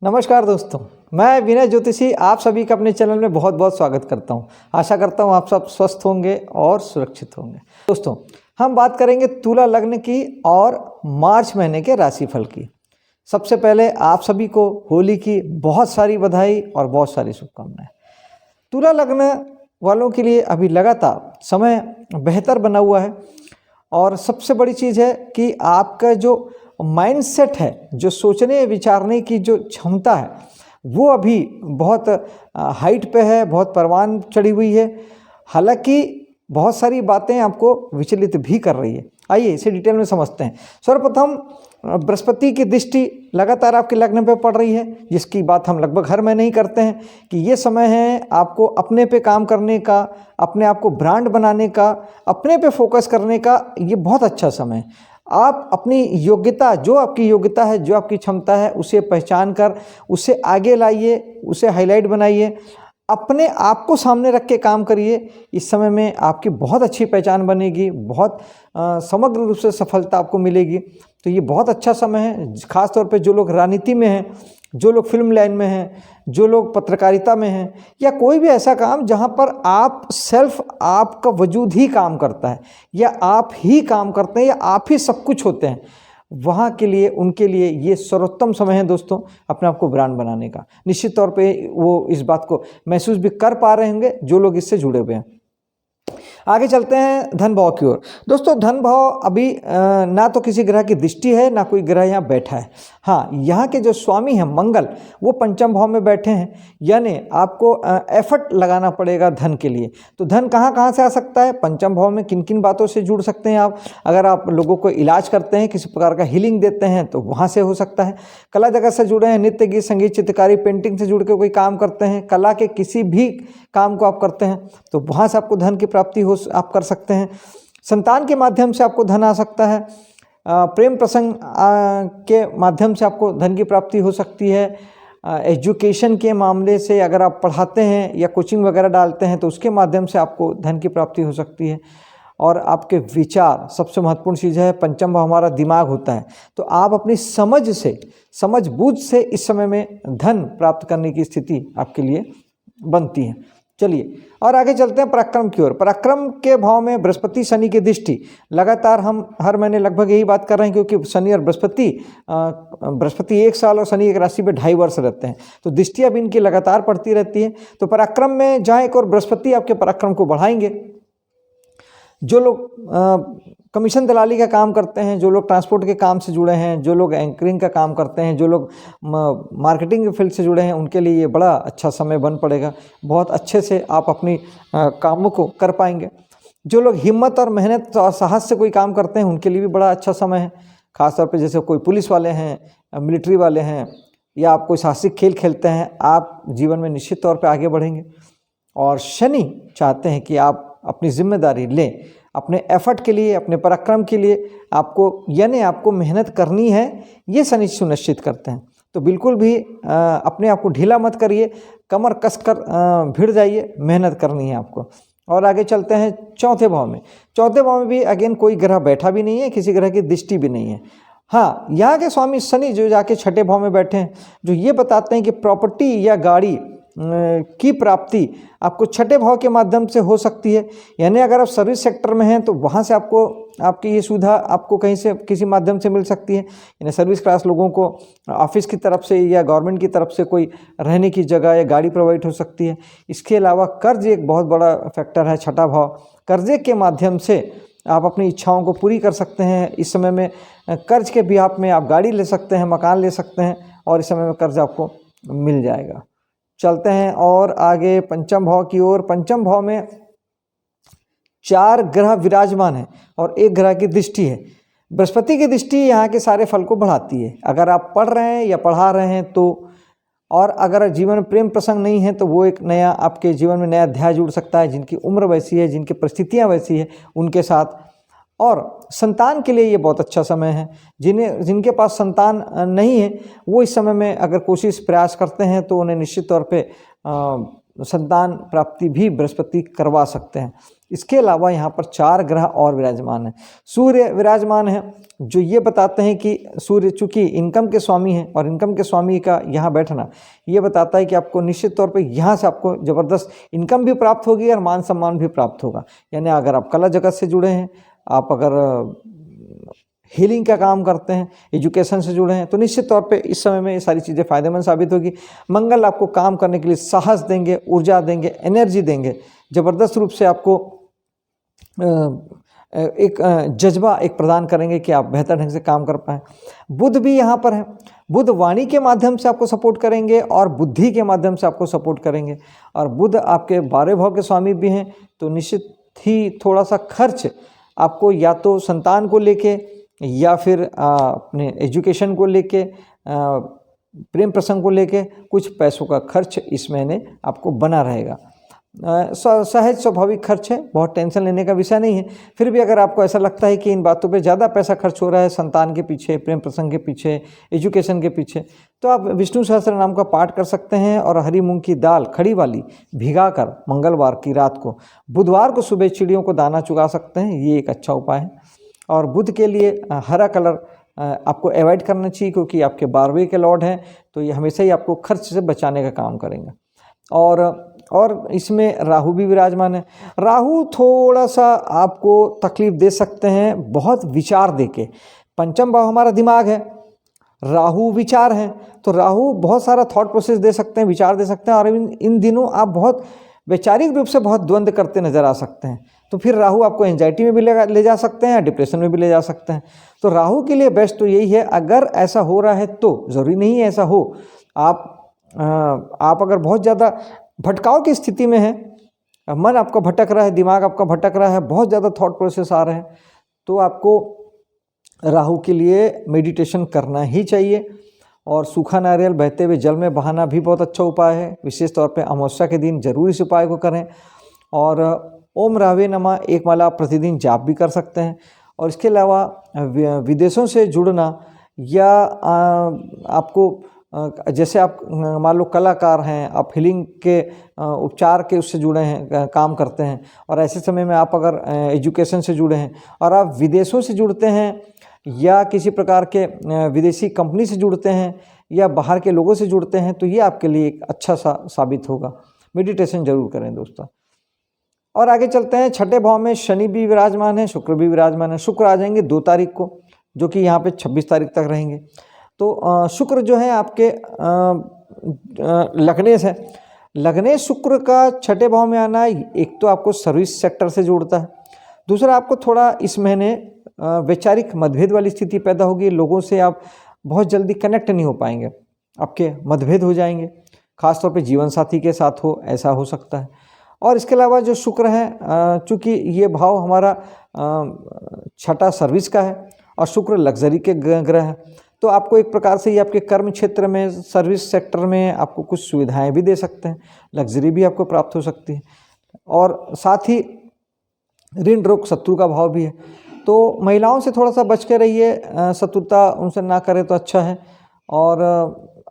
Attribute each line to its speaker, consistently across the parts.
Speaker 1: नमस्कार दोस्तों, मैं विनय ज्योतिषी आप सभी का अपने चैनल में बहुत बहुत स्वागत करता हूं। आशा करता हूं आप सब स्वस्थ होंगे और सुरक्षित होंगे। दोस्तों, हम बात करेंगे तुला लग्न की और मार्च महीने के राशिफल की। सबसे पहले आप सभी को होली की बहुत सारी बधाई और बहुत सारी शुभकामनाएं। तुला लग्न वालों के लिए अभी लगातार समय बेहतर बना हुआ है और सबसे बड़ी चीज़ है कि आपका जो माइंडसेट है, जो सोचने विचारने की जो क्षमता है, वो अभी बहुत हाइट पे है, बहुत परवान चढ़ी हुई है। हालांकि बहुत सारी बातें आपको विचलित भी कर रही है। आइए इसे डिटेल में समझते हैं। सर्वप्रथम बृहस्पति की दृष्टि लगातार आपके लग्न पे पड़ रही है, जिसकी बात हम लगभग हर महीने ही करते हैं कि ये समय है आपको अपने पे काम करने का, अपने आप को ब्रांड बनाने का, अपने पे फोकस करने का। ये बहुत अच्छा समय है। आप अपनी योग्यता, जो आपकी योग्यता है, जो आपकी क्षमता है, उसे पहचान कर उसे आगे लाइए, उसे हाईलाइट बनाइए, अपने आप को सामने रख के काम करिए। इस समय में आपकी बहुत अच्छी पहचान बनेगी, बहुत समग्र रूप से सफलता आपको मिलेगी। तो ये बहुत अच्छा समय है। खास तौर पे जो लोग राजनीति में हैं, जो लोग फिल्म लाइन में हैं, जो लोग पत्रकारिता में हैं, या कोई भी ऐसा काम जहाँ पर आपका वजूद ही काम करता है, या आप ही काम करते हैं, या आप ही सब कुछ होते हैं, वहाँ के लिए, उनके लिए ये सर्वोत्तम समय है दोस्तों, अपने आप को ब्रांड बनाने का। निश्चित तौर पे वो इस बात को महसूस भी कर पा रहे होंगे जो लोग इससे जुड़े हुए हैं। आगे चलते हैं धन भाव की ओर। दोस्तों, धन भाव अभी ना तो किसी ग्रह की दृष्टि है, ना कोई ग्रह यहाँ बैठा है। हाँ, यहाँ के जो स्वामी हैं मंगल, वो पंचम भाव में बैठे हैं, यानी आपको एफर्ट लगाना पड़ेगा धन के लिए। तो धन कहाँ कहाँ से आ सकता है, पंचम भाव में किन किन बातों से जुड़ सकते हैं आप? अगर आप लोगों को इलाज करते हैं, किसी प्रकार का हीलिंग देते हैं, तो वहाँ से हो सकता है। कला जगत से जुड़े हैं, नृत्य, गीत, संगीत, चित्रकारी, पेंटिंग से जुड़ के कोई काम करते हैं, कला के किसी भी काम को आप करते हैं, तो वहाँ से आपको धन की प्राप्ति आप कर सकते हैं। संतान के माध्यम से आपको धन आ सकता है। प्रेम प्रसंग के माध्यम से आपको धन की प्राप्ति हो सकती है। एजुकेशन के मामले से अगर आप पढ़ाते हैं या कोचिंग वगैरह डालते हैं, तो उसके माध्यम से आपको धन की प्राप्ति हो सकती है। और आपके विचार, सबसे महत्वपूर्ण चीज़ है, पंचम भाव हमारा दिमाग होता है, तो आप अपनी समझ बूझ से इस समय में धन प्राप्त करने की स्थिति आपके लिए बनती है। चलिए और आगे चलते हैं पराक्रम की ओर। पराक्रम के भाव में बृहस्पति शनि की दृष्टि, लगातार हम हर महीने लगभग यही बात कर रहे हैं, क्योंकि शनि और बृहस्पति 1 साल और शनि एक राशि पे 2.5 वर्ष रहते हैं, तो दृष्टि अब इनकी लगातार पड़ती रहती है। तो पराक्रम में जहाँ एक और बृहस्पति आपके पराक्रम को बढ़ाएंगे। जो लोग कमीशन दलाली का काम करते हैं, जो लोग ट्रांसपोर्ट के काम से जुड़े हैं, जो लोग एंकरिंग का काम करते हैं, जो लोग मार्केटिंग के फील्ड से जुड़े हैं, उनके लिए ये बड़ा अच्छा समय बन पड़ेगा। बहुत अच्छे से आप अपनी कामों को कर पाएंगे। जो लोग हिम्मत और मेहनत और साहस से कोई काम करते हैं, उनके लिए भी बड़ा अच्छा समय है। खासतौर पे जैसे कोई पुलिस वाले हैं, मिलिट्री वाले हैं, या आप कोई साहसिक खेल खेलते हैं, आप जीवन में निश्चित तौर पर आगे बढ़ेंगे। और शनि चाहते हैं कि आप अपनी जिम्मेदारी लें, अपने एफर्ट के लिए, अपने पराक्रम के लिए आपको मेहनत करनी है, ये शनि सुनिश्चित करते हैं। तो बिल्कुल भी अपने आप को ढीला मत करिए, कमर कसकर भिड़ जाइए, मेहनत करनी है आपको। और आगे चलते हैं चौथे भाव में। चौथे भाव में भी अगेन कोई ग्रह बैठा भी नहीं है, किसी ग्रह की दृष्टि भी नहीं है। हाँ, यहाँ के स्वामी शनि जो जाके छठे भाव में बैठे हैं, जो ये बताते हैं कि प्रॉपर्टी या गाड़ी की प्राप्ति आपको छठे भाव के माध्यम से हो सकती है। यानी अगर आप सर्विस सेक्टर में हैं, तो वहाँ से आपकी ये सुविधा आपको कहीं से किसी माध्यम से मिल सकती है। यानी सर्विस क्लास लोगों को ऑफिस की तरफ से या गवर्नमेंट की तरफ से कोई रहने की जगह या गाड़ी प्रोवाइड हो सकती है। इसके अलावा कर्ज एक बहुत बड़ा फैक्टर है, छठा भाव। कर्जे के माध्यम से आप अपनी इच्छाओं को पूरी कर सकते हैं। इस समय में कर्ज के बिहाफ में आप गाड़ी ले सकते हैं, मकान ले सकते हैं, और इस समय में कर्ज आपको मिल जाएगा। चलते हैं और आगे पंचम भाव की ओर। पंचम भाव में 4 ग्रह विराजमान है और 1 ग्रह की दृष्टि है। बृहस्पति की दृष्टि यहाँ के सारे फल को बढ़ाती है। अगर आप पढ़ रहे हैं या पढ़ा रहे हैं तो, और अगर जीवन में प्रेम प्रसंग नहीं है, तो वो एक नया आपके जीवन में नया अध्याय जुड़ सकता है। जिनकी उम्र वैसी है, जिनकी परिस्थितियाँ वैसी है, उनके साथ। और संतान के लिए ये बहुत अच्छा समय है। जिनके पास संतान नहीं है, वो इस समय में अगर प्रयास करते हैं, तो उन्हें निश्चित तौर पे संतान प्राप्ति भी बृहस्पति करवा सकते हैं। इसके अलावा यहाँ पर 4 ग्रह और विराजमान हैं। सूर्य विराजमान है, जो ये बताते हैं कि सूर्य चूंकि इनकम के स्वामी हैं और इनकम के स्वामी का यहाँ बैठना ये बताता है कि आपको निश्चित तौर पे यहाँ से आपको ज़बरदस्त इनकम भी प्राप्त होगी और मान सम्मान भी प्राप्त होगा। यानी अगर आप कला जगत से जुड़े हैं, आप अगर हीलिंग का काम करते हैं, एजुकेशन से जुड़े हैं, तो निश्चित तौर पे इस समय में ये सारी चीज़ें फ़ायदेमंद साबित होगी। मंगल आपको काम करने के लिए साहस देंगे, ऊर्जा देंगे, एनर्जी देंगे, ज़बरदस्त रूप से आपको एक जज्बा एक प्रदान करेंगे कि आप बेहतर ढंग से काम कर पाएँ। बुध भी यहाँ पर है, बुध वाणी के माध्यम से आपको सपोर्ट करेंगे और बुद्धि के माध्यम से आपको सपोर्ट करेंगे। और बुध आपके 12वें भाव के स्वामी भी हैं, तो निश्चित ही थोड़ा सा खर्च आपको या तो संतान को लेके या फिर अपने एजुकेशन को लेके, प्रेम प्रसंग को लेके कुछ पैसों का खर्च इस महीने आपको बना रहेगा। सहज स्वाभाविक खर्च है, बहुत टेंशन लेने का विषय नहीं है। फिर भी अगर आपको ऐसा लगता है कि इन बातों पे ज़्यादा पैसा खर्च हो रहा है, संतान के पीछे, प्रेम प्रसंग के पीछे, एजुकेशन के पीछे, तो आप विष्णु सहस्त्र नाम का पाठ कर सकते हैं और हरी मूंग की दाल खड़ी वाली भिगाकर मंगलवार की रात को, बुधवार को सुबह चिड़ियों को दाना चुगा सकते हैं। ये एक अच्छा उपाय है। और बुध के लिए हरा कलर आपको अवॉइड करना चाहिए, क्योंकि आपके 12वें के लॉर्ड हैं, तो ये हमेशा ही आपको खर्च से बचाने का काम करेंगे। और इसमें राहु भी विराजमान है। राहु थोड़ा सा आपको तकलीफ दे सकते हैं, बहुत विचार देके। पंचम भाव हमारा दिमाग है, राहु विचार है, तो राहु बहुत सारा थॉट प्रोसेस दे सकते हैं, विचार दे सकते हैं। और इन दिनों आप बहुत वैचारिक रूप से बहुत द्वंद्व करते नजर आ सकते हैं, तो फिर राहु आपको एंजाइटी में भी ले जा सकते हैं, डिप्रेशन में भी ले जा सकते हैं। तो राहु के लिए बेस्ट तो यही है, अगर ऐसा हो रहा है तो, ज़रूरी नहीं है ऐसा हो, आप अगर बहुत ज़्यादा भटकाव की स्थिति में है, मन आपका भटक रहा है, दिमाग आपका भटक रहा है, बहुत ज़्यादा थॉट प्रोसेस आ रहे हैं, तो आपको राहु के लिए मेडिटेशन करना ही चाहिए। और सूखा नारियल बहते हुए जल में बहाना भी बहुत अच्छा उपाय है। विशेष तौर पे अमावस्या के दिन जरूर इस उपाय को करें। और ओम रावे नमः एक माला प्रतिदिन जाप भी कर सकते हैं। और इसके अलावा विदेशों से जुड़ना या आपको जैसे आप मान लो कलाकार हैं, आप हीलिंग के उपचार के उससे जुड़े हैं, काम करते हैं, और ऐसे समय में आप अगर एजुकेशन से जुड़े हैं और आप विदेशों से जुड़ते हैं या किसी प्रकार के विदेशी कंपनी से जुड़ते हैं या बाहर के लोगों से जुड़ते हैं, तो ये आपके लिए एक अच्छा सा साबित होगा। मेडिटेशन जरूर करें दोस्तों। और आगे चलते हैं, छठे भाव में शनि भी विराजमान है, शुक्र भी विराजमान है। शुक्र आ जाएंगे 2 तारीख को, जो कि यहाँ पे 26 तारीख तक रहेंगे। तो शुक्र जो है आपके लग्नेश है। लग्नेश शुक्र का छठे भाव में आना, एक तो आपको सर्विस सेक्टर से जोड़ता है, दूसरा आपको थोड़ा इस महीने वैचारिक मतभेद वाली स्थिति पैदा होगी। लोगों से आप बहुत जल्दी कनेक्ट नहीं हो पाएंगे, आपके मतभेद हो जाएंगे, खासतौर पे जीवन साथी के साथ हो, ऐसा हो सकता है। और इसके अलावा जो शुक्र है, चूँकि ये भाव हमारा छठा सर्विस का है और शुक्र लग्जरी के ग्रह है, तो आपको एक प्रकार से ये आपके कर्म क्षेत्र में, सर्विस सेक्टर में आपको कुछ सुविधाएं भी दे सकते हैं, लग्जरी भी आपको प्राप्त हो सकती है। और साथ ही ऋण रोग शत्रु का भाव भी है, तो महिलाओं से थोड़ा सा बच के रहिए, शत्रुता उनसे ना करें तो अच्छा है। और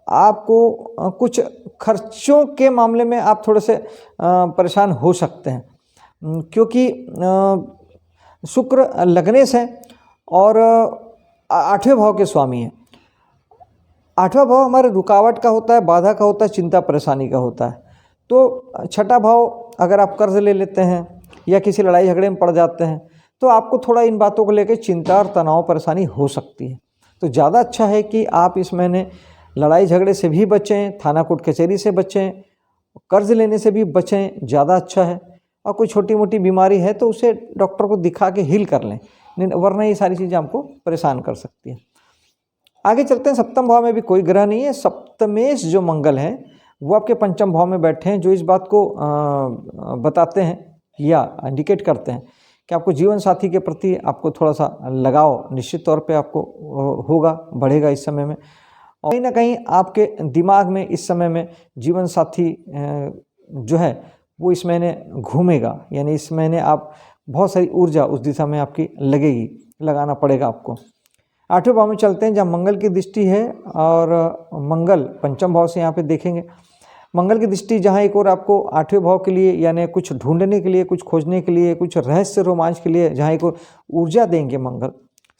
Speaker 1: आपको कुछ खर्चों के मामले में आप थोड़े से परेशान हो सकते हैं, क्योंकि शुक्र लग्नेश है और 8वें भाव के स्वामी हैं। 8वां भाव हमारे रुकावट का होता है, बाधा का होता है, चिंता परेशानी का होता है। तो छठा भाव अगर आप कर्ज ले लेते हैं या किसी लड़ाई झगड़े में पड़ जाते हैं, तो आपको थोड़ा इन बातों को लेकर चिंता और तनाव परेशानी हो सकती है। तो ज़्यादा अच्छा है कि आप इस महीने लड़ाई झगड़े से भी बचें, थाना कोर्ट कचहरी से बचें, कर्ज लेने से भी बचें, ज़्यादा अच्छा है। और कोई छोटी मोटी बीमारी है तो उसे डॉक्टर को दिखा के हील कर लें, वरना ये सारी चीज़ें आपको परेशान कर सकती हैं। आगे चलते हैं, सप्तम भाव में भी कोई ग्रह नहीं है। सप्तमेश जो मंगल हैं वो आपके पंचम भाव में बैठे हैं, जो इस बात को बताते हैं या इंडिकेट करते हैं कि आपको जीवन साथी के प्रति आपको थोड़ा सा लगाव निश्चित तौर पे आपको होगा, बढ़ेगा इस समय में। और कहीं ना कहीं आपके दिमाग में इस समय में जीवन साथी जो है वो इस महीने घूमेगा, यानी इस महीने आप बहुत सारी ऊर्जा उस दिशा में आपकी लगेगी, लगाना पड़ेगा आपको। 8वें भाव में चलते हैं, जहाँ मंगल की दृष्टि है और मंगल पंचम भाव से यहाँ पे देखेंगे। मंगल की दृष्टि जहाँ एक और आपको 8वें भाव के लिए, यानी कुछ ढूंढने के लिए, कुछ खोजने के लिए, कुछ रहस्य रोमांच के लिए जहाँ एक और ऊर्जा देंगे, मंगल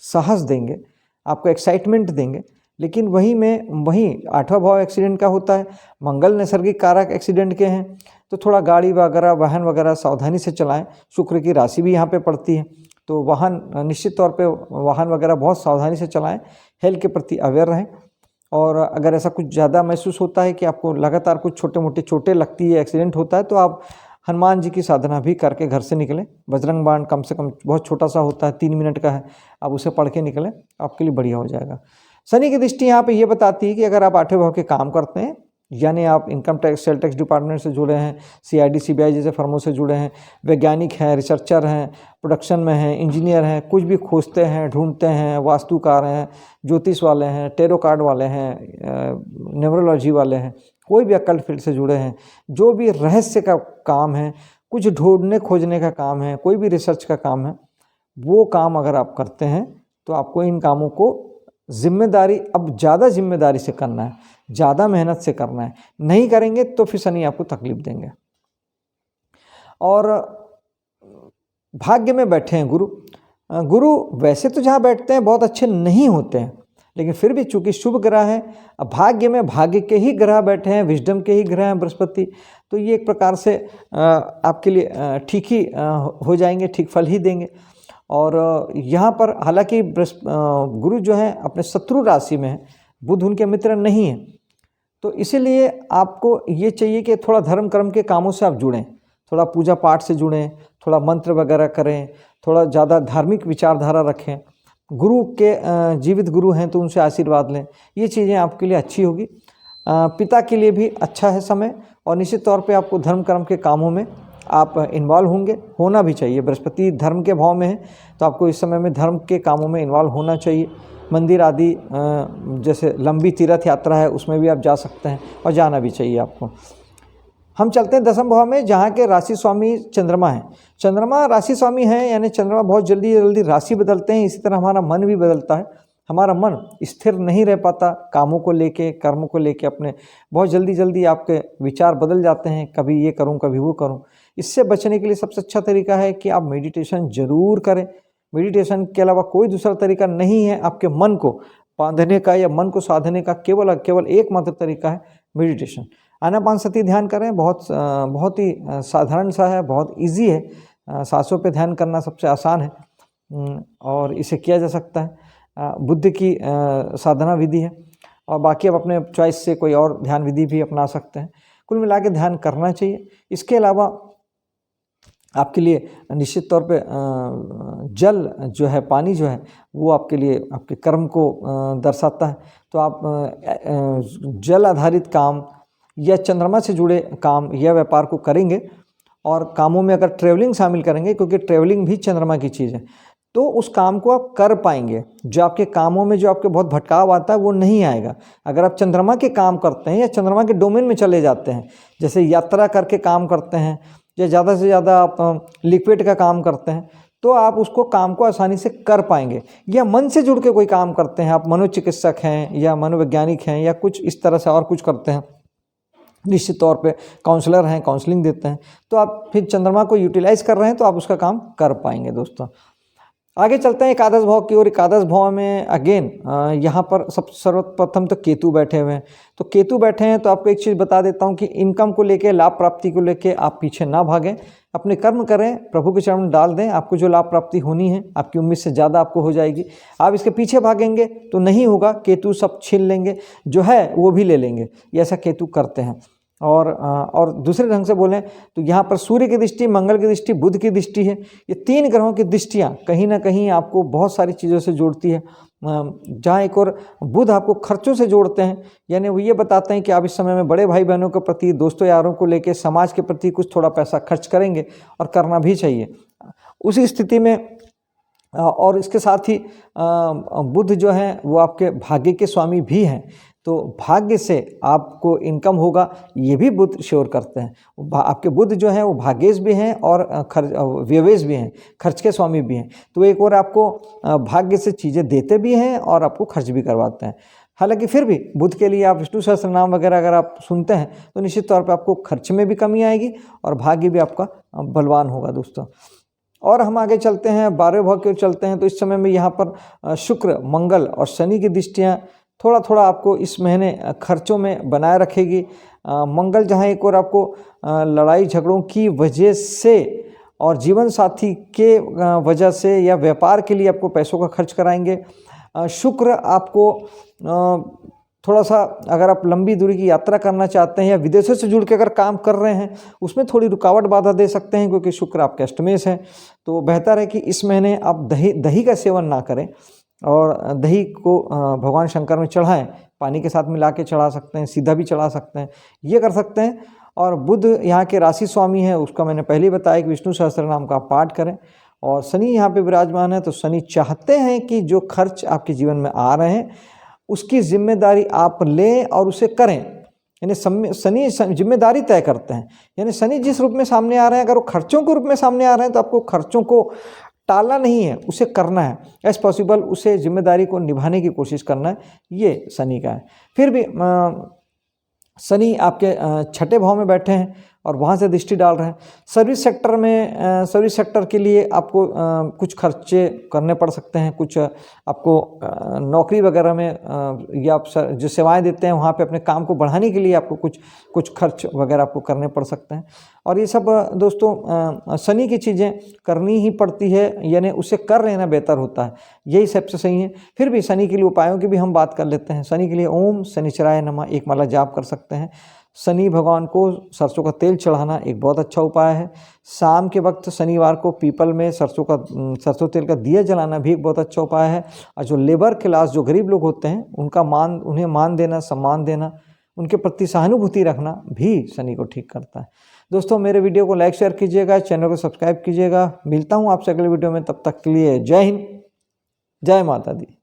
Speaker 1: साहस देंगे, आपको एक्साइटमेंट देंगे। लेकिन वहीं 8वां भाव एक्सीडेंट का होता है, मंगल नैसर्गिक कारक एक्सीडेंट के हैं, तो थोड़ा गाड़ी वगैरह, वाहन वगैरह सावधानी से चलाएं। शुक्र की राशि भी यहाँ पे पड़ती है, तो वाहन निश्चित तौर पे वाहन वगैरह बहुत सावधानी से चलाएं, हेल्थ के प्रति अवेयर रहें। और अगर ऐसा कुछ ज़्यादा महसूस होता है कि आपको लगातार कुछ छोटे मोटे चोटें लगती है, एक्सीडेंट होता है, तो आप हनुमान जी की साधना भी करके घर से निकलें। बजरंग बाण कम से कम बहुत छोटा सा होता है, 3 मिनट का है, आप उसे पढ़ के निकलें, आपके लिए बढ़िया हो जाएगा। शनि की दृष्टि यहाँ पे ये बताती है कि अगर आप 8वें भाव के काम करते हैं, यानी आप income tax, sale tax department से जुड़े हैं, CID CBI जैसे फर्मों से जुड़े हैं, वैज्ञानिक हैं, रिसर्चर हैं, प्रोडक्शन में हैं, इंजीनियर हैं, कुछ भी खोजते हैं, ढूंढते हैं, वास्तुकार हैं, ज्योतिष वाले हैं, टेरो कार्ड वाले हैं, न्यूमरोलॉजी वाले हैं, कोई भी अकल्ट फील्ड से जुड़े हैं, जो भी रहस्य का काम है, कुछ ढूंढने खोजने का काम है, कोई भी रिसर्च का काम है, वो काम अगर आप करते हैं तो आपको इन कामों को जिम्मेदारी, अब ज़्यादा जिम्मेदारी से करना है, ज़्यादा मेहनत से करना है। नहीं करेंगे तो फिर शनि आपको तकलीफ देंगे। और भाग्य में बैठे हैं गुरु। गुरु वैसे तो जहाँ बैठते हैं बहुत अच्छे नहीं होते हैं, लेकिन फिर भी चूंकि शुभ ग्रह है, अब भाग्य में भाग्य के ही ग्रह बैठे हैं, विजडम के ही ग्रह हैं बृहस्पति, तो ये एक प्रकार से आपके लिए ठीक ही हो जाएंगे, ठीक फल ही देंगे। और यहाँ पर हालांकि गुरु जो है अपने शत्रु राशि में है, बुध उनके मित्र नहीं है, तो इसीलिए आपको ये चाहिए कि थोड़ा धर्म कर्म के कामों से आप जुड़ें, थोड़ा पूजा पाठ से जुड़ें, थोड़ा मंत्र वगैरह करें, थोड़ा ज़्यादा धार्मिक विचारधारा रखें, गुरु के जीवित गुरु हैं तो उनसे आशीर्वाद लें, ये चीज़ें आपके लिए अच्छी होगी। पिता के लिए भी अच्छा है समय, और निश्चित तौर पे आपको धर्म कर्म के कामों में आप इन्वॉल्व होंगे, होना भी चाहिए। बृहस्पति धर्म के भाव में है, तो आपको इस समय में धर्म के कामों में इन्वॉल्व होना चाहिए। मंदिर आदि जैसे लंबी तीर्थ यात्रा है उसमें भी आप जा सकते हैं, और जाना भी चाहिए आपको। हम चलते हैं 10वें भाव में, जहाँ के राशि स्वामी चंद्रमा है। चंद्रमा राशि स्वामी हैं, यानी चंद्रमा बहुत जल्दी जल्दी राशि बदलते हैं। इसी तरह हमारा मन भी बदलता है, हमारा मन स्थिर नहीं रह पाता, कामों को लेके, कर्मों को लेके अपने बहुत जल्दी जल्दी आपके विचार बदल जाते हैं, कभी ये करूं कभी वो करूं। इससे बचने के लिए सबसे अच्छा तरीका है कि आप मेडिटेशन जरूर करें। मेडिटेशन के अलावा कोई दूसरा तरीका नहीं है आपके मन को बांधने का या मन को साधने का, केवल एकमात्र तरीका है मेडिटेशन। आनापानसती ध्यान करें, बहुत ही साधारण सा है, बहुत इजी है। सांसों पे ध्यान करना सबसे आसान है, और इसे किया जा सकता है। बुद्ध की साधना विधि है, और बाकी आप अपने चॉइस से कोई और ध्यान विधि भी अपना सकते हैं। कुल मिला के ध्यान करना चाहिए। इसके अलावा आपके लिए निश्चित तौर पे जल जो है, पानी जो है, वो आपके लिए आपके कर्म को दर्शाता है। तो आप जल आधारित काम या चंद्रमा से जुड़े काम या व्यापार को करेंगे, और कामों में अगर ट्रैवलिंग शामिल करेंगे, क्योंकि ट्रैवलिंग भी चंद्रमा की चीज़ है, तो उस काम को आप कर पाएंगे। जो आपके कामों में जो आपके बहुत भटकाव आता है वो नहीं आएगा। अगर आप चंद्रमा के काम करते हैं या चंद्रमा के डोमेन में चले जाते हैं, जैसे यात्रा करके काम करते हैं, या ज़्यादा से ज़्यादा आप लिक्विड का काम करते हैं, तो आप उसको काम को आसानी से कर पाएंगे। या मन से जुड़ के कोई काम करते हैं, आप मनोचिकित्सक हैं या मनोवैज्ञानिक हैं या कुछ इस तरह से और कुछ करते हैं, निश्चित तौर पे काउंसलर हैं, काउंसलिंग देते हैं, तो आप फिर चंद्रमा को यूटिलाइज कर रहे हैं, तो आप उसका काम कर पाएंगे। दोस्तों आगे चलते हैं एकादश भाव की ओर। एकादश भाव में अगेन यहाँ पर सर्वप्रथम तो केतु बैठे हुए हैं। तो केतु बैठे हैं तो आपको एक चीज़ बता देता हूँ कि इनकम को लेके, लाभ प्राप्ति को लेके आप पीछे ना भागें, अपने कर्म करें, प्रभु के चरण में डाल दें। आपको जो लाभ प्राप्ति होनी है आपकी उम्मीद से ज़्यादा आपको हो जाएगी। आप इसके पीछे भागेंगे तो नहीं होगा, केतु सब छीन लेंगे, जो है वो भी ले लेंगे। ये ऐसा केतु करते हैं। और दूसरे ढंग से बोलें तो यहाँ पर सूर्य की दृष्टि, मंगल की दृष्टि, बुध की दृष्टि है। ये 3 ग्रहों की दृष्टियाँ कहीं ना कहीं आपको बहुत सारी चीज़ों से जोड़ती है। जहाँ एक और बुध आपको खर्चों से जोड़ते हैं, यानी वो ये बताते हैं कि आप इस समय में बड़े भाई बहनों के प्रति, दोस्तों यारों को लेकर, समाज के प्रति कुछ थोड़ा पैसा खर्च करेंगे, और करना भी चाहिए। उसी स्थिति में और इसके साथ ही बुध जो है वो आपके भाग्य के स्वामी भी हैं, तो भाग्य से आपको इनकम होगा, ये भी बुध श्योर करते हैं। आपके बुध जो हैं वो भाग्येश भी हैं और व्यवेश भी हैं, खर्च के स्वामी भी हैं। तो एक और आपको भाग्य से चीज़ें देते भी हैं और आपको खर्च भी करवाते हैं। हालांकि फिर भी बुध के लिए आप विष्णु सहस्त्र नाम वगैरह अगर आप सुनते हैं तो निश्चित तौर पे आपको खर्च में भी कमी आएगी और भाग्य भी आपका बलवान होगा दोस्तों। और हम आगे चलते हैं 12वें भाव की ओर चलते हैं। तो इस समय में यहाँ पर शुक्र, मंगल और शनि की दृष्टियाँ थोड़ा थोड़ा आपको इस महीने खर्चों में बनाए रखेगी। मंगल जहाँ एक और आपको लड़ाई झगड़ों की वजह से और जीवन साथी के वजह से या व्यापार के लिए आपको पैसों का खर्च कराएंगे। शुक्र आपको थोड़ा सा अगर आप लंबी दूरी की यात्रा करना चाहते हैं या विदेशों से जुड़ के अगर काम कर रहे हैं उसमें थोड़ी रुकावट बाधा दे सकते हैं, क्योंकि शुक्र आपके अष्टमेश है। तो बेहतर है कि इस महीने आप दही का सेवन ना करें और दही को भगवान शंकर में चढ़ाएं, पानी के साथ मिला के चढ़ा सकते हैं, सीधा भी चढ़ा सकते हैं, ये कर सकते हैं। और बुध यहाँ के राशि स्वामी है, उसका मैंने पहले ही बताया कि विष्णु सहस्त्र नाम का आप पाठ करें। और शनि यहाँ पे विराजमान है, तो शनि चाहते हैं कि जो खर्च आपके जीवन में आ रहे हैं उसकी जिम्मेदारी आप लें और उसे करें। यानी शनि जिम्मेदारी तय करते हैं, यानी शनि जिस रूप में सामने आ रहे हैं, अगर वो खर्चों के रूप में सामने आ रहे हैं तो आपको खर्चों को टालना नहीं है, उसे करना है, एज पॉसिबल उसे जिम्मेदारी को निभाने की कोशिश करना है, ये शनि का है। फिर भी शनि आपके छठे भाव में बैठे हैं और वहाँ से दृष्टि डाल रहे हैं। सर्विस सेक्टर में सर्विस सेक्टर के लिए आपको कुछ खर्चे करने पड़ सकते हैं, कुछ आपको नौकरी वगैरह में या आप जो सेवाएं देते हैं वहाँ पे अपने काम को बढ़ाने के लिए आपको कुछ खर्च वगैरह आपको करने पड़ सकते हैं। और ये सब दोस्तों शनि की चीज़ें करनी ही पड़ती है, यानी उसे कर लेना बेहतर होता है, यही सबसे सही है। फिर भी शनि के लिए उपायों की भी हम बात कर लेते हैं। शनि के लिए ओम शनिचराय नमः एक माला जाप कर सकते हैं। शनि भगवान को सरसों का तेल चढ़ाना एक बहुत अच्छा उपाय है। शाम के वक्त शनिवार को पीपल में सरसों तेल का दिया जलाना भी एक बहुत अच्छा उपाय है। और जो लेबर क्लास, जो गरीब लोग होते हैं, उन्हें मान देना, सम्मान देना, उनके प्रति सहानुभूति रखना भी शनि को ठीक करता है। दोस्तों मेरे वीडियो को लाइक शेयर कीजिएगा, चैनल को सब्सक्राइब कीजिएगा। मिलता हूँ आपसे अगले वीडियो में, तब तक के लिए जय हिंद, जय माता दी।